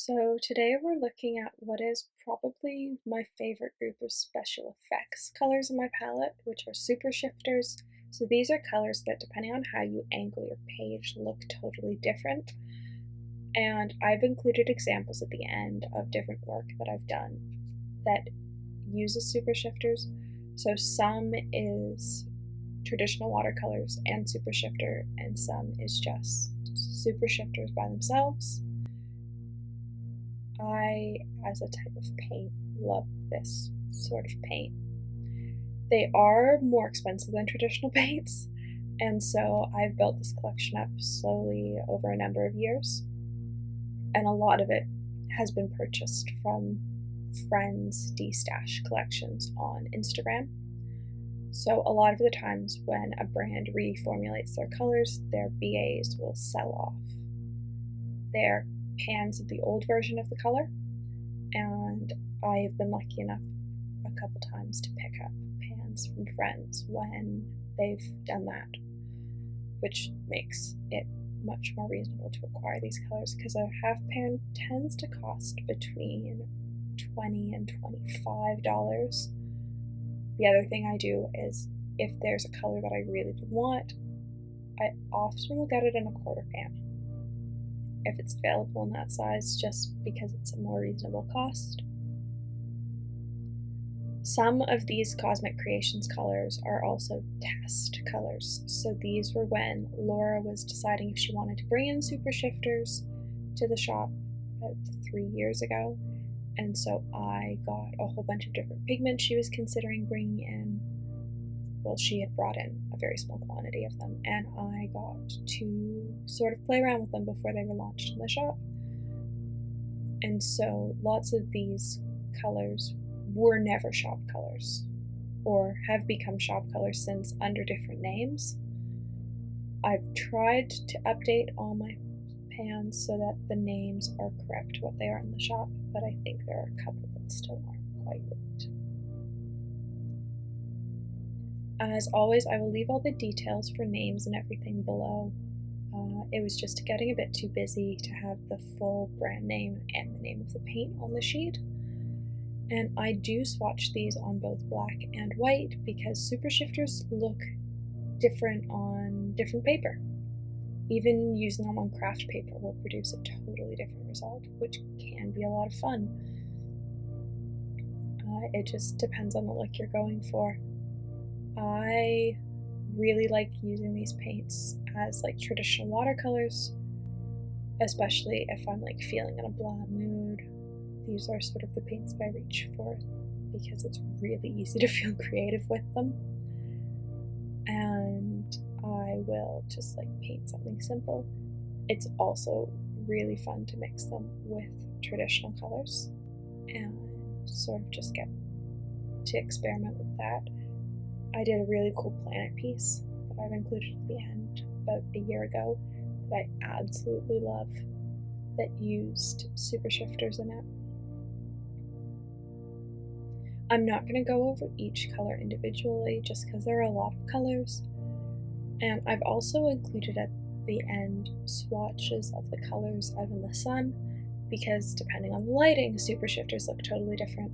So today we're looking at what is probably my favorite group of special effects colors in my palette, which are super shifters. So these are colors that, depending on how you angle your page, look totally different. And I've included examples at the end of different work that I've done that uses super shifters. So some is traditional watercolors and super shifter, and some is just super shifters by themselves. I, as a type of paint, love this sort of paint. They are more expensive than traditional paints, and so I've built this collection up slowly over a number of years, and a lot of it has been purchased from friends' D-stash collections on Instagram. So a lot of the times when a brand reformulates their colors, their BAs will sell off their pans of the old version of the color, and I have been lucky enough a couple times to pick up pans from friends when they've done that, which makes it much more reasonable to acquire these colors because a half pan tends to cost between $20 and $25. The other thing I do is if there's a color that I really want, I often will get it in a quarter pan if it's available in that size, just because it's a more reasonable cost. Some of these Cozmick Creations colors are also test colors. So these were when Laura was deciding if she wanted to bring in super shifters to the shop about 3 years ago. And so I got a whole bunch of different pigments she was considering bringing in. Well, she had brought in a very small quantity of them, and I got to sort of play around with them before they were launched in the shop. And so lots of these colors were never shop colors, or have become shop colors since under different names. I've tried to update all my pans so that the names are correct what they are in the shop, but I think there are a couple that still aren't quite right. As always, I will leave all the details for names and everything below. It was just getting a bit too busy to have the full brand name and the name of the paint on the sheet. And I do swatch these on both black and white because super shifters look different on different paper. Even using them on craft paper will produce a totally different result, which can be a lot of fun. It just depends on the look you're going for. I really like using these paints as like traditional watercolors, especially if I'm like feeling in a blah mood. These are sort of the paints that I reach for because it's really easy to feel creative with them. And I will just like paint something simple. It's also really fun to mix them with traditional colors and sort of just get to experiment with that. I did a really cool planet piece that I've included at the end about a year ago that I absolutely love that used super shifters in it. I'm not going to go over each color individually just because there are a lot of colors, and I've also included at the end swatches of the colors out in the sun because depending on the lighting, super shifters look totally different.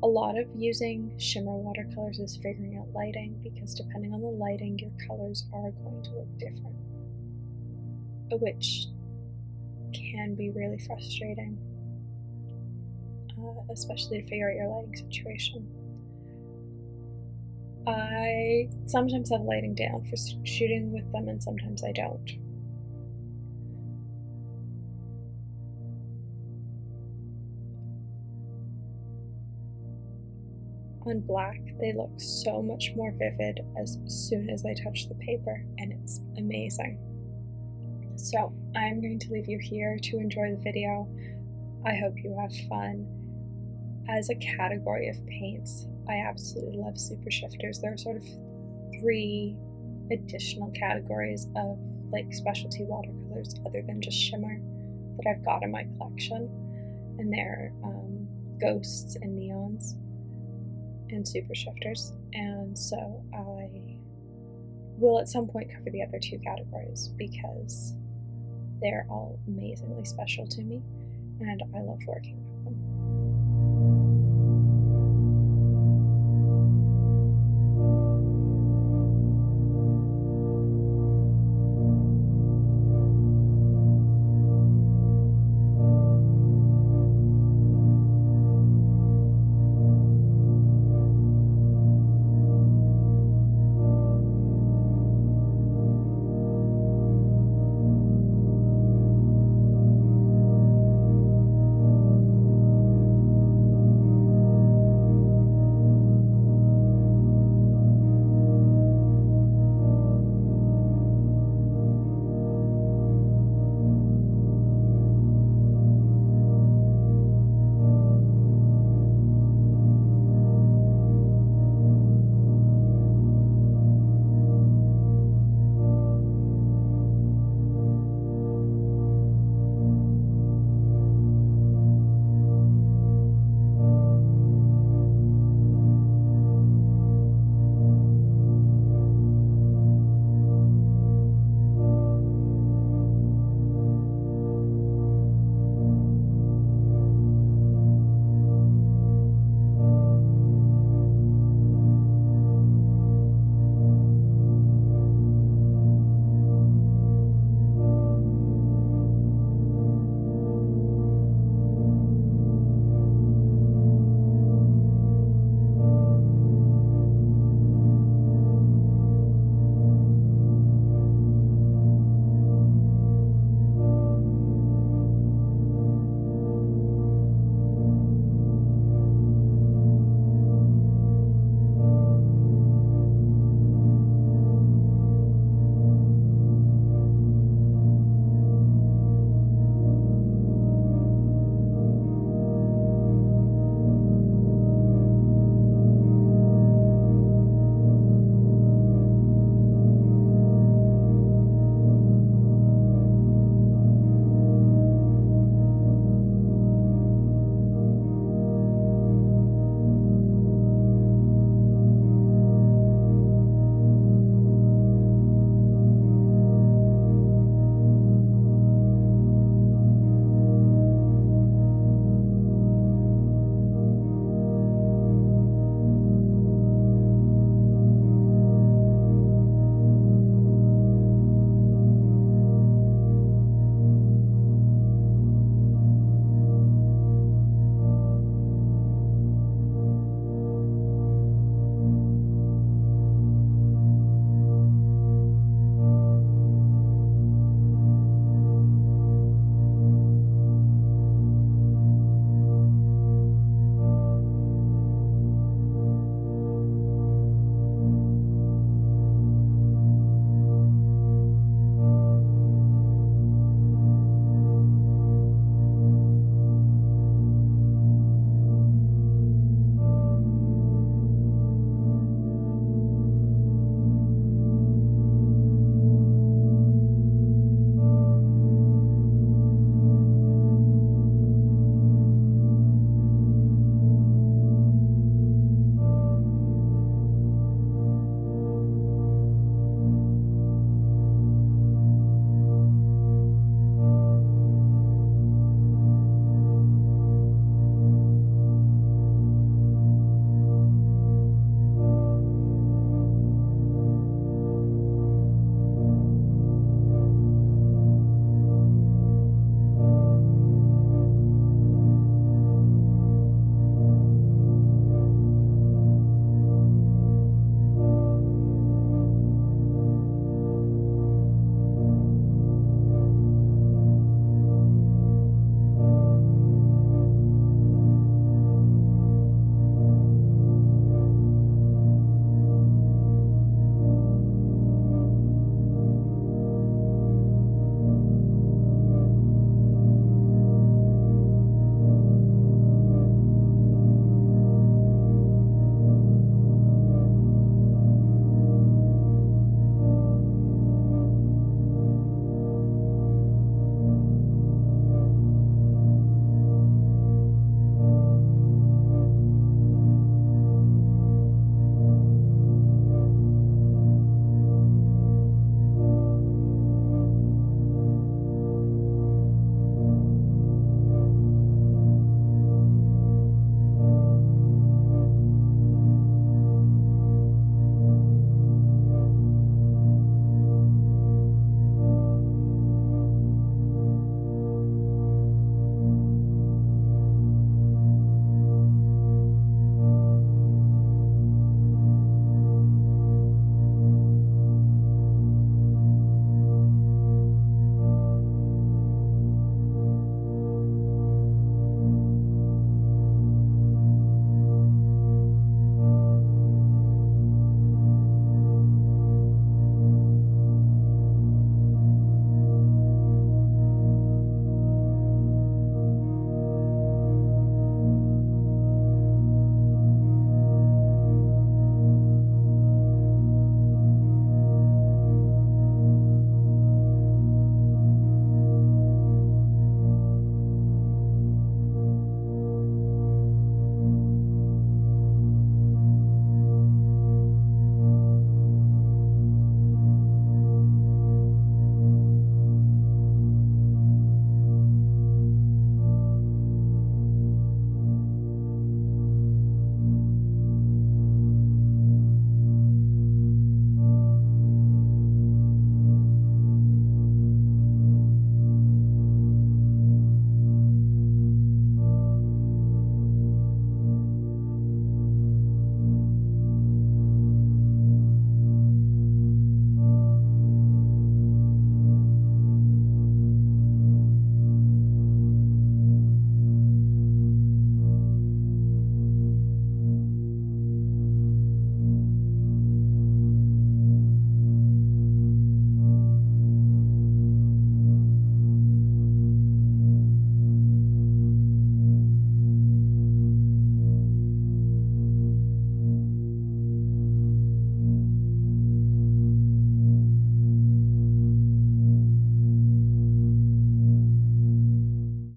A lot of using shimmer watercolors is figuring out lighting because depending on the lighting, your colors are going to look different, which can be really frustrating, especially to figure out your lighting situation. I sometimes have lighting down for shooting with them and sometimes I don't. On black, they look so much more vivid as soon as I touch the paper, and it's amazing. So I'm going to leave you here to enjoy the video. I hope you have fun. As a category of paints, I absolutely love super shifters. There are sort of 3 additional categories of like specialty watercolors other than just shimmer that I've got in my collection, and they're ghosts and neons and super shifters, and so I will at some point cover the other 2 categories because they're all amazingly special to me, and I love working with them.